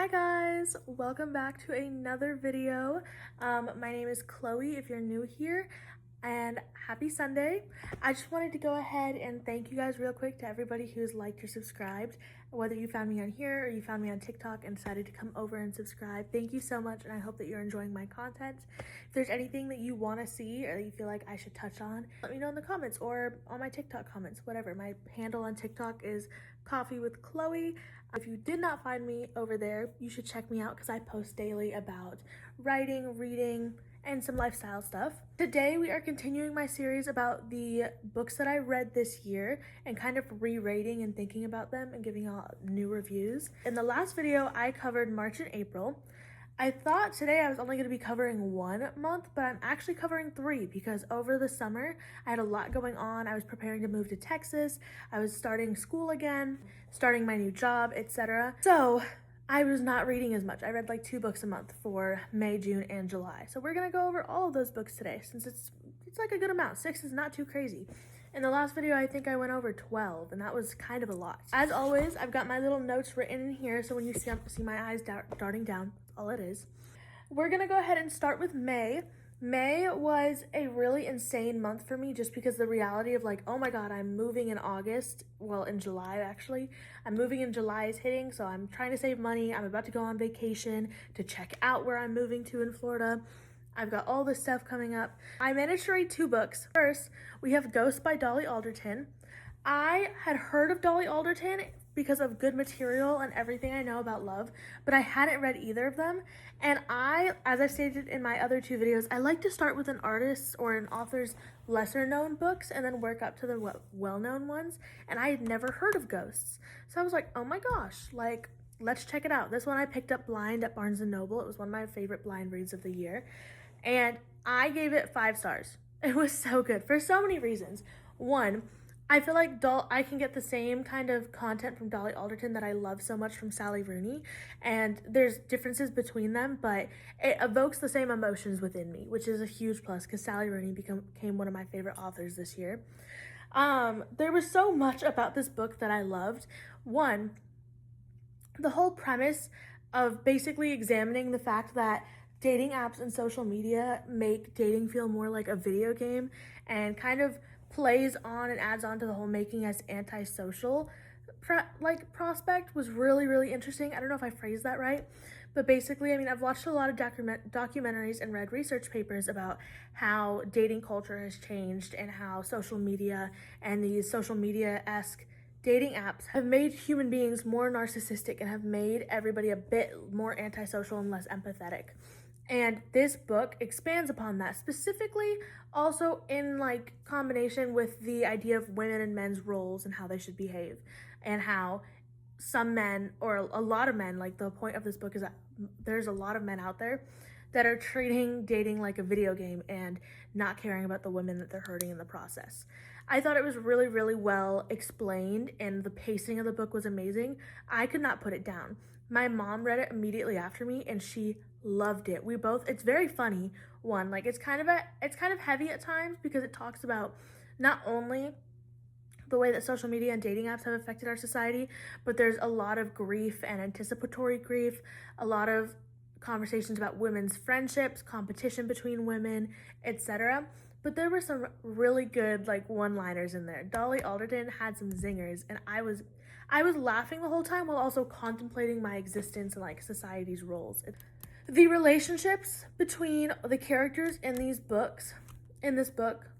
Hi guys, welcome back to another video. My name is Chloe if you're new here, and happy Sunday. I just wanted to go ahead and thank you guys real quick to everybody who's liked or subscribed, whether you found me on here or you found me on TikTok and decided to come over and subscribe. Thank you so much, and I hope that you're enjoying my content. If there's anything that you want to see or that you feel like I should touch on, let me know in the comments or on my TikTok comments, whatever. My handle on TikTok is Coffee with Chloe. If you did not find me over there, you should check me out because I post daily about writing, reading, and some lifestyle stuff. Today we are continuing my series about the books that I read this year and kind of re-rating and thinking about them and giving out new reviews. In the last video, I covered March and April. I thought today I was only going to be covering 1 month, but I'm actually covering 3 because over the summer I had a lot going on. I was preparing to move to Texas, I was starting school again, starting my new job, etc. So I was not reading as much. I read like 2 books a month for May, June, and July. So we're going to go over all of those books today since it's like a good amount. 6 is not too crazy. In the last video, I think I went over 12, and that was kind of a lot. As always, I've got my little notes written in here, so when you see my eyes darting down, that's all it is. We're gonna go ahead and start with May. May was a really insane month for me just because the reality of like, oh my god, I'm moving in August, well, in July actually. I'm moving in July is hitting, so I'm trying to save money. I'm about to go on vacation to check out where I'm moving to in Florida. I've got all this stuff coming up. I managed to read 2 books. First, we have Ghost by Dolly Alderton. I had heard of Dolly Alderton because of Good Material and Everything I Know About Love, but I hadn't read either of them. And as I stated in my other 2 videos, I like to start with an artist's or an author's lesser known books and then work up to the well-known ones. And I had never heard of Ghosts. So I was like, oh my gosh, like, let's check it out. This one I picked up blind at Barnes & Noble. It was one of my favorite blind reads of the year. And I gave it 5 stars. It was so good for so many reasons. One, I feel like I can get the same kind of content from Dolly Alderton that I love so much from Sally Rooney, and there's differences between them, but it evokes the same emotions within me, which is a huge plus because Sally Rooney became one of my favorite authors this year. There was so much about this book that I loved. One, the whole premise of basically examining the fact that dating apps and social media make dating feel more like a video game and kind of plays on and adds on to the whole making us antisocial prospect was really, really interesting. I don't know if I phrased that right, but basically, I mean, I've watched a lot of documentaries and read research papers about how dating culture has changed and how social media and these social media-esque dating apps have made human beings more narcissistic and have made everybody a bit more antisocial and less empathetic. And this book expands upon that, specifically also in like combination with the idea of women and men's roles and how they should behave, and how some men, or a lot of men, like the point of this book is that there's a lot of men out there that are treating dating like a video game and not caring about the women that they're hurting in the process. I thought it was really, really well explained, and the pacing of the book was amazing. I could not put it down. My mom read it immediately after me, and she loved it. It's very funny. One, like it's kind of heavy at times because it talks about not only the way that social media and dating apps have affected our society, but there's a lot of grief and anticipatory grief, a lot of conversations about women's friendships, competition between women, etc. But there were some really good like one-liners in there. Dolly Alderton had some zingers, and I was laughing the whole time while also contemplating my existence and like society's roles. The relationships between the characters in this book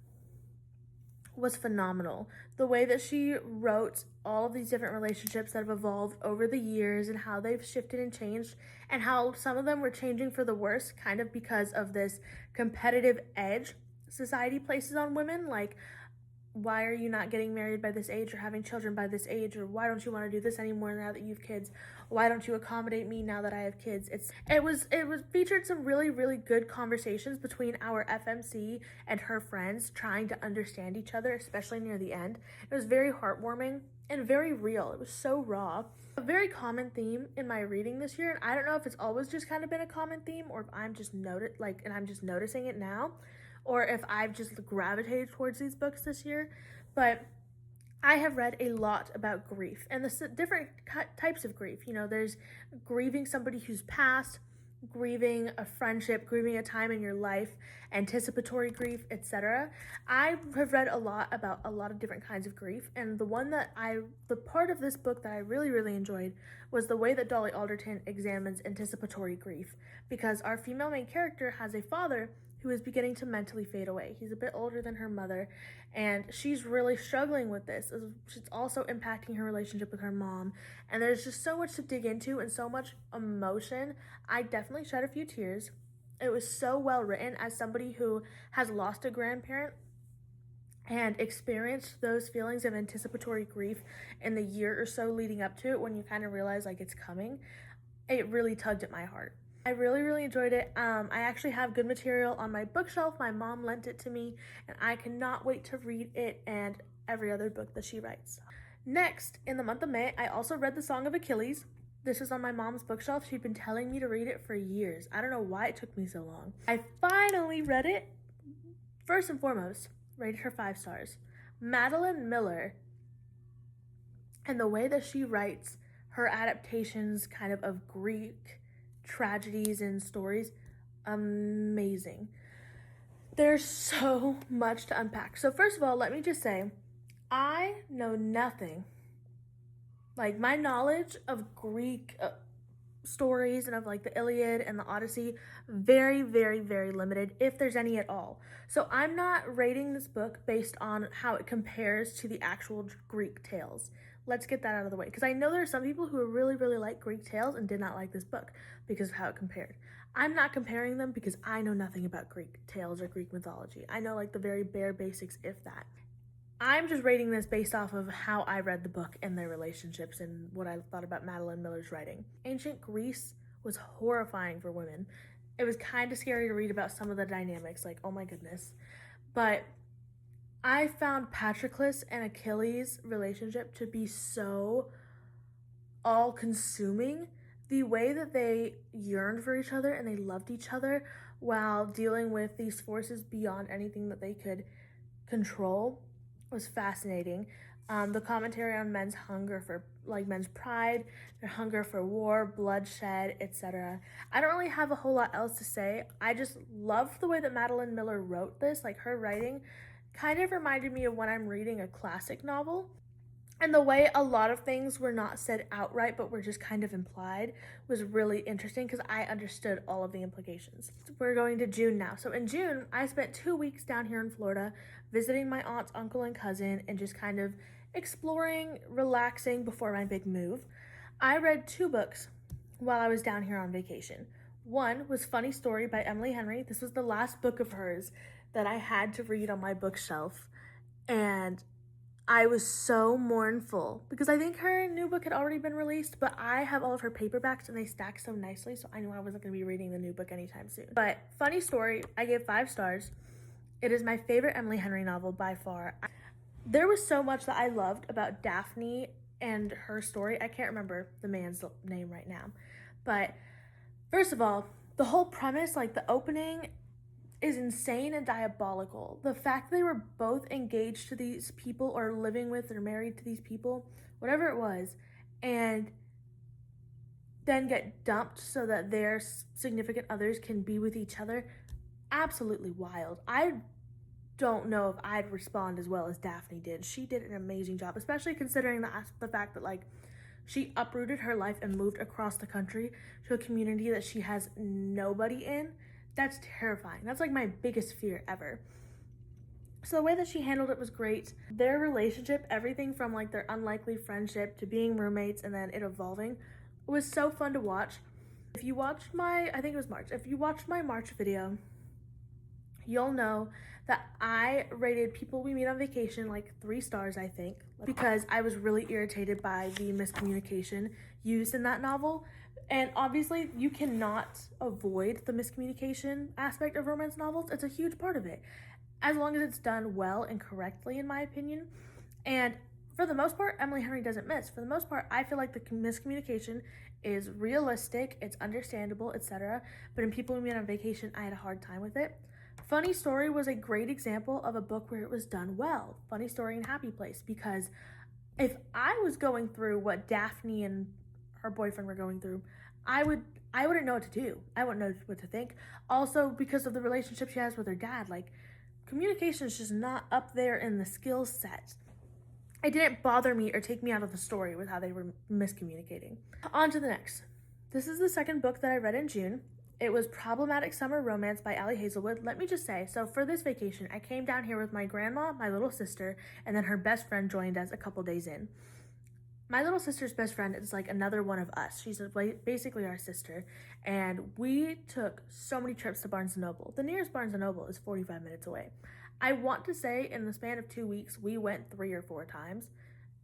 was phenomenal. The way that she wrote all of these different relationships that have evolved over the years and how they've shifted and changed, and how some of them were changing for the worse kind of because of this competitive edge society places on women, like, why are you not getting married by this age or having children by this age, or why don't you want to do this anymore now that you have kids? Why don't you accommodate me now that I have kids? It was featured some really, really good conversations between our FMC and her friends trying to understand each other, especially near the end. It was very heartwarming and very real. It was so raw. A very common theme in my reading this year, and I don't know if it's always just kind of been a common theme or if I'm just noticing it now, or if I've just gravitated towards these books this year, but I have read a lot about grief and the different types of grief. You know, there's grieving somebody who's passed, grieving a friendship, grieving a time in your life, anticipatory grief, etc. I have read a lot about a lot of different kinds of grief, and the part of this book that I really, really enjoyed was the way that Dolly Alderton examines anticipatory grief, because our female main character has a father who is beginning to mentally fade away. He's a bit older than her mother, and she's really struggling with this. It's also impacting her relationship with her mom, and there's just so much to dig into and so much emotion. I definitely shed a few tears. It was so well written. As somebody who has lost a grandparent and experienced those feelings of anticipatory grief in the year or so leading up to it, when you kind of realize like it's coming, it really tugged at my heart. I really, really enjoyed it. I actually have good material on my bookshelf. My mom lent it to me, and I cannot wait to read it and every other book that she writes. Next, in the month of May, I also read The Song of Achilles. This is on my mom's bookshelf. She'd been telling me to read it for years. I don't know why it took me so long. I finally read it. First and foremost, rated her 5 stars. Madeline Miller, and the way that she writes her adaptations kind of Greek tragedies and stories, amazing. There's so much to unpack. So first of all, let me just say, I know nothing. Like, my knowledge of Greek stories and of like the Iliad and the Odyssey, very, very, very limited, if there's any at all. So I'm not rating this book based on how it compares to the actual Greek tales. Let's get that out of the way, because I know there are some people who really, really like Greek tales and did not like this book because of how it compared. I'm not comparing them because I know nothing about Greek tales or Greek mythology. I know like the very bare basics, if that. I'm just rating this based off of how I read the book and their relationships and what I thought about Madeline Miller's writing. Ancient Greece was horrifying for women. It was kind of scary to read about some of the dynamics, like, oh my goodness. But I found Patroclus and Achilles' relationship to be so all-consuming. The way that they yearned for each other and they loved each other while dealing with these forces beyond anything that they could control was fascinating. The commentary on men's hunger for, like, men's pride, their hunger for war, bloodshed, etc. I don't really have a whole lot else to say. I just loved the way that Madeline Miller wrote this. Like, her writing kind of reminded me of when I'm reading a classic novel. And the way a lot of things were not said outright but were just kind of implied was really interesting because I understood all of the implications. We're going to June now. So in June, I spent 2 weeks down here in Florida visiting my aunt's uncle and cousin and just kind of exploring, relaxing before my big move. I read 2 books while I was down here on vacation. One was Funny Story by Emily Henry. This was the last book of hers that I had to read on my bookshelf, and I was so mournful because I think her new book had already been released, but I have all of her paperbacks and they stack so nicely, so I knew I wasn't going to be reading the new book anytime soon. But Funny Story, I gave 5 stars. It is my favorite Emily Henry novel by far. There was so much that I loved about Daphne and her story. I can't remember the man's name right now. But first of all, the whole premise, like the opening, is insane and diabolical. The fact they were both engaged to these people or living with or married to these people, whatever it was, and then get dumped so that their significant others can be with each other, absolutely wild. I don't know if I'd respond as well as Daphne did. She did an amazing job, especially considering the fact that, like, she uprooted her life and moved across the country to a community that she has nobody in. That's terrifying. That's like my biggest fear ever. So the way that she handled it was great. Their relationship, everything from like their unlikely friendship to being roommates and then it evolving, was so fun to watch. If you watched I think it was March. If you watched my March video, you'll know that I rated People We Meet on Vacation like 3 stars, I think, because I was really irritated by the miscommunication used in that novel. And obviously, you cannot avoid the miscommunication aspect of romance novels. It's a huge part of it, as long as it's done well and correctly, in my opinion. And for the most part, Emily Henry doesn't miss. For the most part, I feel like the miscommunication is realistic, it's understandable, etc. But in People We Meet on Vacation, I had a hard time with it. Funny Story was a great example of a book where it was done well. Funny Story and Happy Place, because if I was going through what Daphne and her boyfriend were going through, I wouldn't know what to do. I wouldn't know what to think. Also, because of the relationship she has with her dad, like, communication is just not up there in the skill set. It didn't bother me or take me out of the story with how they were miscommunicating. On to the next. This is the second book that I read in June. It was Problematic Summer Romance by Ali Hazelwood. Let me just say, so for this vacation, I came down here with my grandma, my little sister, and then her best friend joined us a couple days in. My little sister's best friend is like another one of us. She's basically our sister. And we took so many trips to Barnes & Noble. The nearest Barnes & Noble is 45 minutes away. I want to say in the span of 2 weeks, we went 3 or 4 times,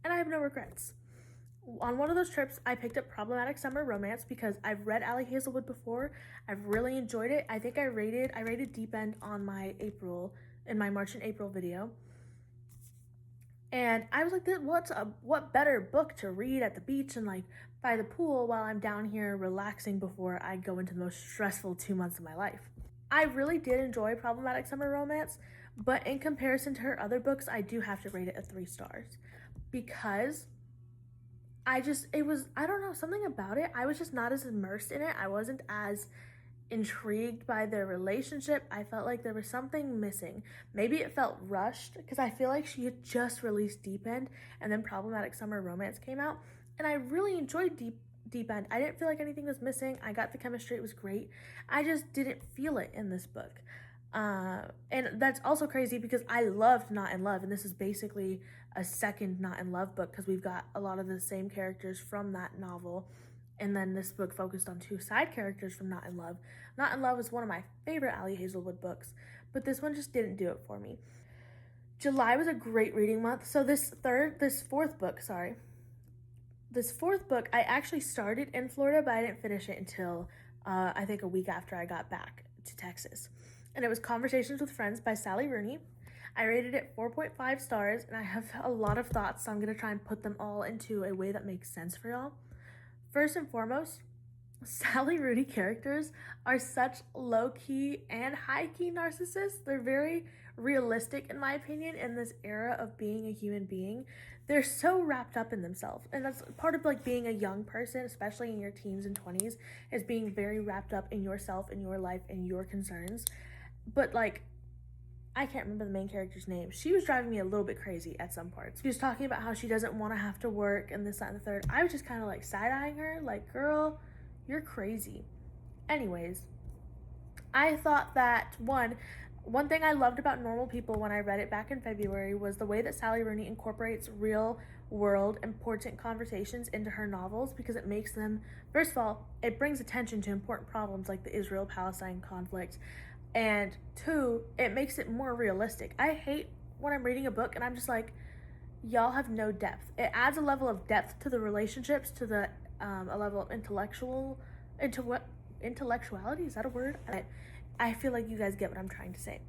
and I have no regrets. On one of those trips, I picked up Problematic Summer Romance because I've read Ali Hazelwood before. I've really enjoyed it. I think I rated Deep End on my March and April video. And I was like, what better book to read at the beach and like by the pool while I'm down here relaxing before I go into the most stressful 2 months of my life. I really did enjoy Problematic Summer Romance, but in comparison to her other books, I do have to rate it a 3 stars because I don't know, something about it. I was just not as immersed in it. I wasn't as intrigued by their relationship. I felt like there was something missing. Maybe it felt rushed because I feel like she had just released Deep End and then Problematic Summer Romance came out, and I really enjoyed Deep End. I didn't feel like anything was missing. I got the chemistry, it was great. I just didn't feel it in this book. And that's also crazy because I loved Not in Love, and this is basically a second Not in Love book because we've got a lot of the same characters from that novel, and then this book focused on 2 side characters from Not in Love. Not in Love is one of my favorite Ali Hazelwood books, but this one just didn't do it for me. July was a great reading month. So this fourth book I actually started in Florida, but I didn't finish it until I think a week after I got back to Texas. And it was Conversations with Friends by Sally Rooney. I rated it 4.5 stars, and I have a lot of thoughts, so I'm going to try and put them all into a way that makes sense for y'all. First and foremost, Sally Rooney characters are such low-key and high-key narcissists. They're very realistic, in my opinion, in this era of being a human being. They're so wrapped up in themselves, and that's part of like being a young person, especially in your teens and 20s, is being very wrapped up in yourself and your life and your concerns. But like, I can't remember the main character's name. She was driving me a little bit crazy at some parts. She was talking about how she doesn't want to have to work and this, that, and the third. I was just kind of like side-eyeing her, like, girl, you're crazy. Anyways, I thought that one thing I loved about Normal People when I read it back in February was the way that Sally Rooney incorporates real world important conversations into her novels, because it makes them, first of all, it brings attention to important problems like the Israel-Palestine conflict, and 2, it makes it more realistic. I hate when I'm reading a book and I'm just like, y'all have no depth. It adds a level of depth to the relationships, to the a level of intellectuality, is that a word? I feel like you guys get what I'm trying to say.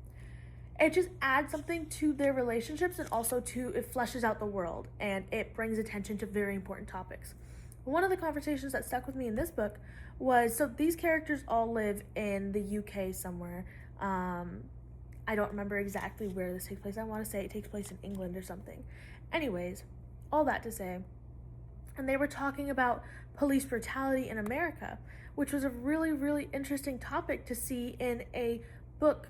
It just adds something to their relationships, and also it fleshes out the world, and it brings attention to very important topics. One of the conversations that stuck with me in this book was, so these characters all live in the UK somewhere. I don't remember exactly where this takes place. I want to say it takes place in England or something. Anyways, all that to say, and they were talking about police brutality in America, which was a really, really interesting topic to see in a book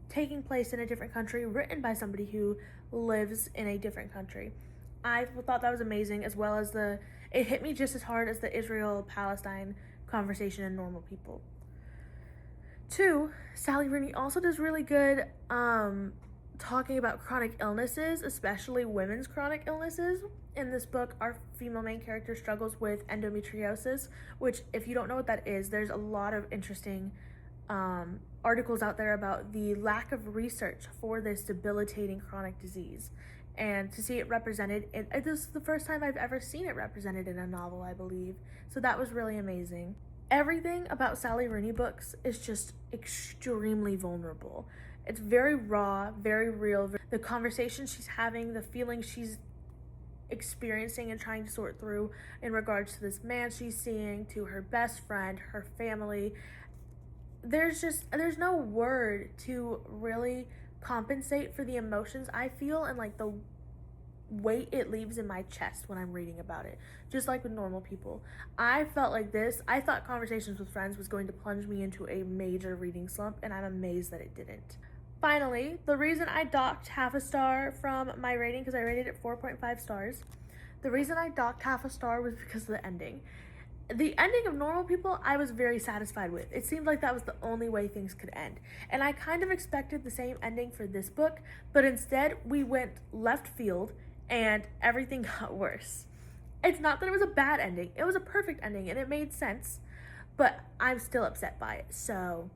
taking place in a different country, written by somebody who lives in a different country. I thought that was amazing, as well as it hit me just as hard as the Israel-Palestine conversation in Normal People. 2, Sally Rooney also does really good talking about chronic illnesses, especially women's chronic illnesses. In this book, our female main character struggles with endometriosis, which, if you don't know what that is, there's a lot of interesting articles out there about the lack of research for this debilitating chronic disease. And to see it represented, this is the first time I've ever seen it represented in a novel, I believe. So that was really amazing. Everything about Sally Rooney books is just extremely vulnerable. It's very raw, very real. The conversation she's having, the feelings she's experiencing and trying to sort through in regards to this man she's seeing, to her best friend, her family. there's no word to really compensate for the emotions I feel and like the weight it leaves in my chest when I'm reading about it. Just like with normal people, I felt like this. I thought Conversations with Friends was going to plunge me into a major reading slump, and I'm amazed that it didn't. Finally, the reason I docked half a star from my rating, because I rated it 4.5 stars, the reason I docked half a star was because of the ending. The ending of Normal People, I was very satisfied with. It seemed like that was the only way things could end. And I kind of expected the same ending for this book, but instead we went left field and everything got worse. It's not that it was a bad ending, it was a perfect ending and it made sense, but I'm still upset by it, so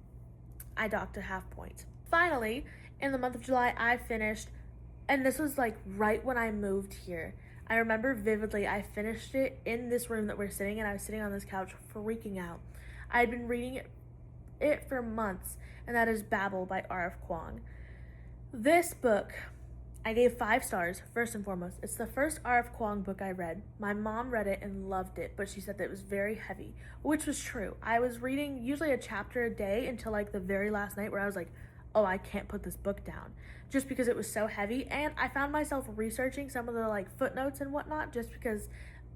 I docked a half point. Finally, in the month of July, I finished, and this was like right when I moved here. I remember vividly, I finished it in this room that we're sitting in. I was sitting on this couch freaking out. I had been reading it for months, and that is Babel by R.F. Kuang. This book, I gave 5 stars, first and foremost. It's the first R.F. Kuang book I read. My mom read it and loved it, but she said that it was very heavy, which was true. I was reading usually a chapter a day until like the very last night where I was like, oh, I can't put this book down, just because it was so heavy. And I found myself researching some of the like footnotes and whatnot, just because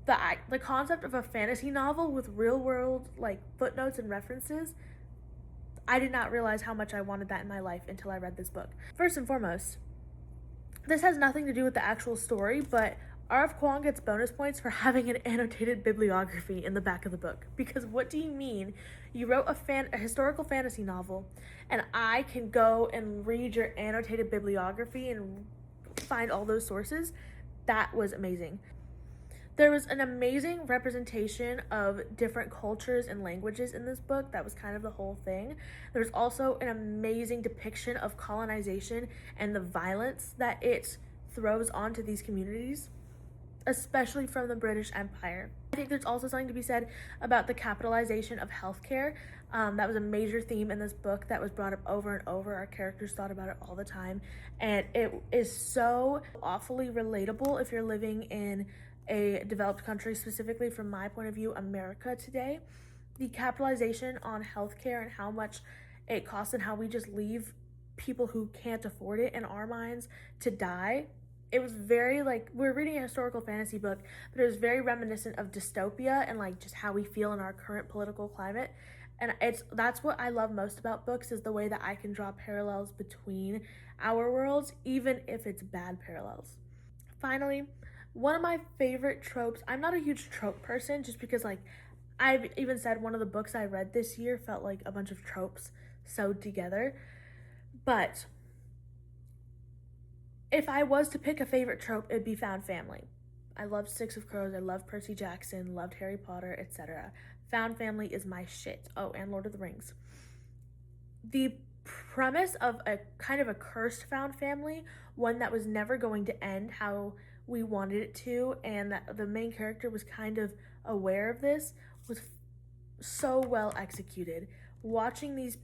the concept of a fantasy novel with real world like footnotes and references, I did not realize how much I wanted that in my life until I read this book. First and foremost, this has nothing to do with the actual story, but R.F. Kuang gets bonus points for having an annotated bibliography in the back of the book. Because what do you mean? You wrote a historical fantasy novel, and I can go and read your annotated bibliography and find all those sources? That was amazing. There was an amazing representation of different cultures and languages in this book. That was kind of the whole thing. There's also an amazing depiction of colonization and the violence that it throws onto these communities, especially from the British Empire. I think there's also something to be said about the capitalization of healthcare. That was a major theme in this book that was brought up over and over. Our characters thought about it all the time, and it is so awfully relatable if you're living in a developed country, specifically from my point of view, America today. The capitalization on healthcare and how much it costs and how we just leave people who can't afford it in our minds to die. It was very like, we're reading a historical fantasy book, but it was very reminiscent of dystopia and like just how we feel in our current political climate. And that's what I love most about books, is the way that I can draw parallels between our worlds, even if it's bad parallels. Finally, one of my favorite tropes, I'm not a huge trope person, just because like I've even said one of the books I read this year felt like a bunch of tropes sewed together. But if I was to pick a favorite trope, it'd be found family. I loved Six of Crows, I loved Percy Jackson, loved Harry Potter, etc. Found family is my shit. Oh, and Lord of the Rings. The premise of a kind of a cursed found family, one that was never going to end how we wanted it to, and that the main character was kind of aware of this, was so well executed. Watching these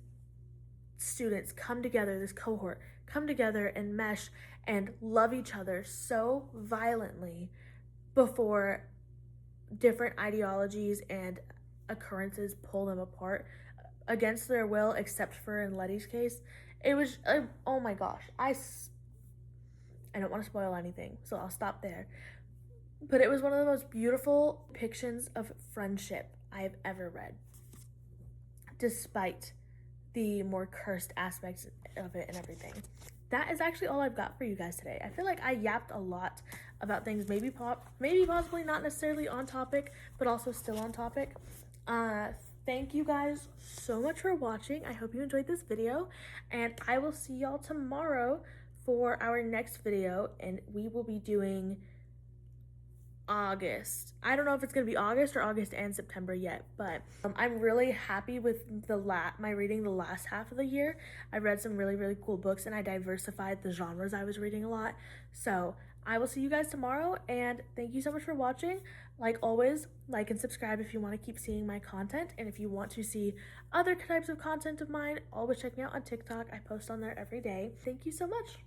students come together, this cohort come together and mesh and love each other so violently before different ideologies and occurrences pull them apart against their will, except for in Letty's case. It was, oh my gosh, I don't want to spoil anything, so I'll stop there. But it was one of the most beautiful depictions of friendship I have ever read, despite the more cursed aspects of it and everything. That is actually all I've got for you guys today. I feel like I yapped a lot about things, maybe possibly not necessarily on topic, but also still on topic. Thank you guys so much for watching. I hope you enjoyed this video, and I will see y'all tomorrow for our next video, and we will be doing August. I don't know if it's gonna be August or August and September yet, but I'm really happy with my reading the last half of the year. I read some really, really cool books, and I diversified the genres I was reading a lot. So I will see you guys tomorrow, and thank you so much for watching. Like always, like and subscribe if you want to keep seeing my content, and if you want to see other types of content of mine, always check me out on TikTok. I post on there every day. Thank you so much.